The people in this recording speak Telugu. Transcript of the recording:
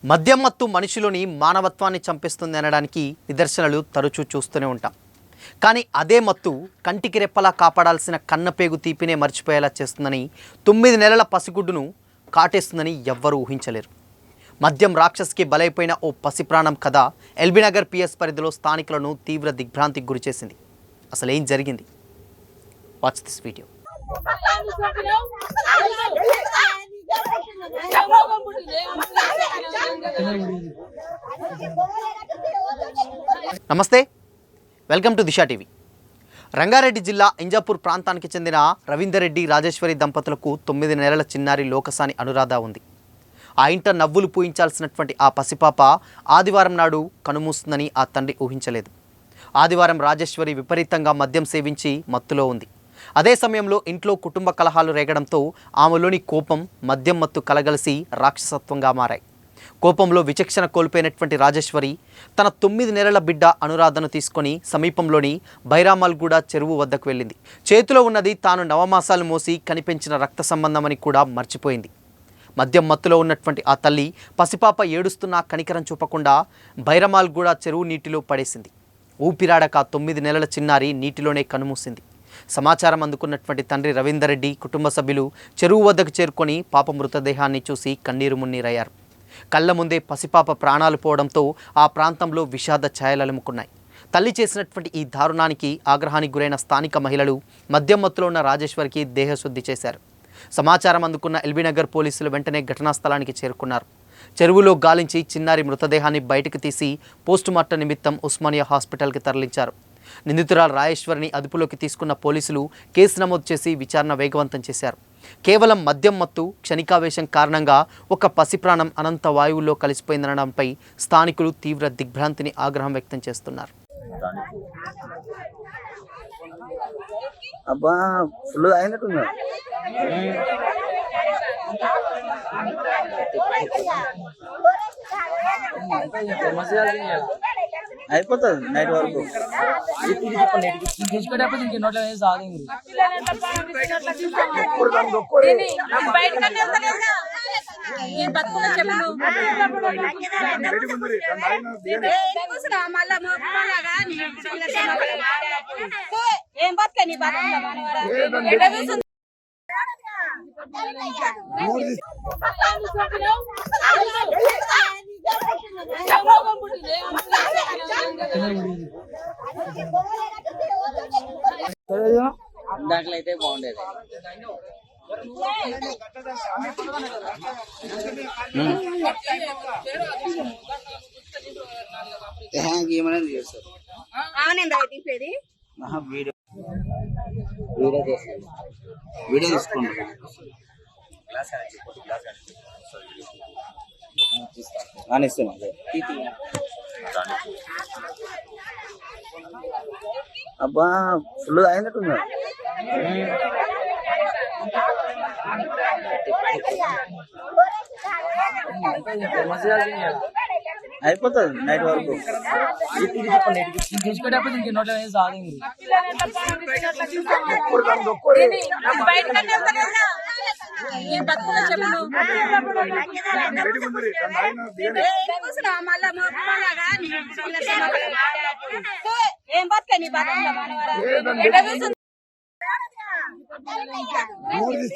మద్యం మత్తు మనిషిలోని మానవత్వాన్ని చంపేస్తుంది అనడానికి నిదర్శనలు తరచూ చూస్తూనే ఉంటాం. కానీ అదే మత్తు కంటికి రెప్పలా కాపాడాల్సిన కన్నపేగు తీపినే మర్చిపోయేలా చేస్తుందని 9 నెలల పసిగుడ్డును కాటేస్తుందని ఎవ్వరూ ఊహించలేరు. మద్యం రాక్షస్కి బలైపోయిన ఓ పసిప్రాణం కథ ఎల్బీనగర్ పిఎస్ పరిధిలో స్థానికులను తీవ్ర దిగ్భ్రాంతికి గురిచేసింది. అసలు ఏం జరిగింది? Watch this video. నమస్తే, welcome to Disha TV. Rangareddy జిల్లా ఇంజాపూర్ ప్రాంతానికి చెందిన రవీందర్ రెడ్డి రాజేశ్వరి దంపతులకు 9 నెలల చిన్నారి లోకసాని అనురాధ ఉంది. ఆ ఇంట నవ్వులు పూయించాల్సినటువంటి ఆ పసిపాప ఆదివారం నాడు కనుమూస్తుందని ఆ తండ్రి ఊహించలేదు. ఆదివారం రాజేశ్వరి విపరీతంగా మద్యం సేవించి మత్తులో ఉంది. అదే సమయంలో ఇంట్లో కుటుంబ కలహాలు రేగడంతో ఆమెలోని కోపం, మద్యం మత్తు కలగలిసి రాక్షసత్వంగా మారాయి. కోపంలో విచక్షణ కోల్పోయినటువంటి రాజేశ్వరి తన 9 నెలల బిడ్డ అనురాధను తీసుకొని సమీపంలోని బైరామల్గూడ చెరువు వద్దకు వెళ్ళింది. చేతిలో ఉన్నది తాను నవమాసాలు మోసి కనిపెంచిన రక్త సంబంధమని కూడా మర్చిపోయింది. మద్యం మత్తులో ఉన్నటువంటి ఆ తల్లి పసిపాప ఏడుస్తున్నా కనికరం చూపకుండా బైరామల్గూడ చెరువు నీటిలో పడేసింది. ఊపిరాడక 9 నెలల చిన్నారి నీటిలోనే కనుమూసింది. సమాచారం అందుకున్నటువంటి తండ్రి రవీందర్ రెడ్డి కుటుంబ సభ్యులు చెరువు వద్దకు చేరుకొని పాప మృతదేహాన్ని చూసి కన్నీరు మున్నీరయ్యారు. కళ్ళ ముందే పసిపాప ప్రాణాలు పోవడంతో ఆ ప్రాంతంలో విషాద ఛాయలలుముకున్నాయి. తల్లి చేసినటువంటి ఈ దారుణానికి ఆగ్రహానికి గురైన స్థానిక మహిళలు మద్యం మత్తులో ఉన్న రాజేశ్వరికి దేహశుద్ధి చేశారు. సమాచారం అందుకున్న ఎల్బీనగర్ పోలీసులు వెంటనే ఘటనా స్థలానికి చేరుకున్నారు. చెరువులో గాలించి చిన్నారి మృతదేహాన్ని బయటకు తీసి పోస్టుమార్టం నిమిత్తం ఉస్మానియా హాస్పిటల్కి తరలించారు. నిందితురాలు రాజేశ్వరిని అదుపులోకి తీసుకున్న పోలీసులు కేసు నమోదు చేసి విచారణ వేగవంతం చేశారు. కేవలం మద్యం మత్తు, క్షణికావేశం కారణంగా ఒక పసిప్రాణం అనంత వాయువుల్లో కలిసిపోయిందనడంపై స్థానికులు తీవ్ర దిగ్భ్రాంతిని ఆగ్రహం వ్యక్తం చేస్తున్నారు. అబ్బా ఫుల్ అయినట్టుంది. అయిపోతుంది నైట్ వరకు. ఏం బతకని దాంట్లో అయితే బాగుండేది. ఏమనేది చేస్తారు. వీడియో తీసుకోండి. అబ్బా ఫుల్ అయినట్టుంది. అయిపోతుంది నైట్ వరకు. ఏం బతకని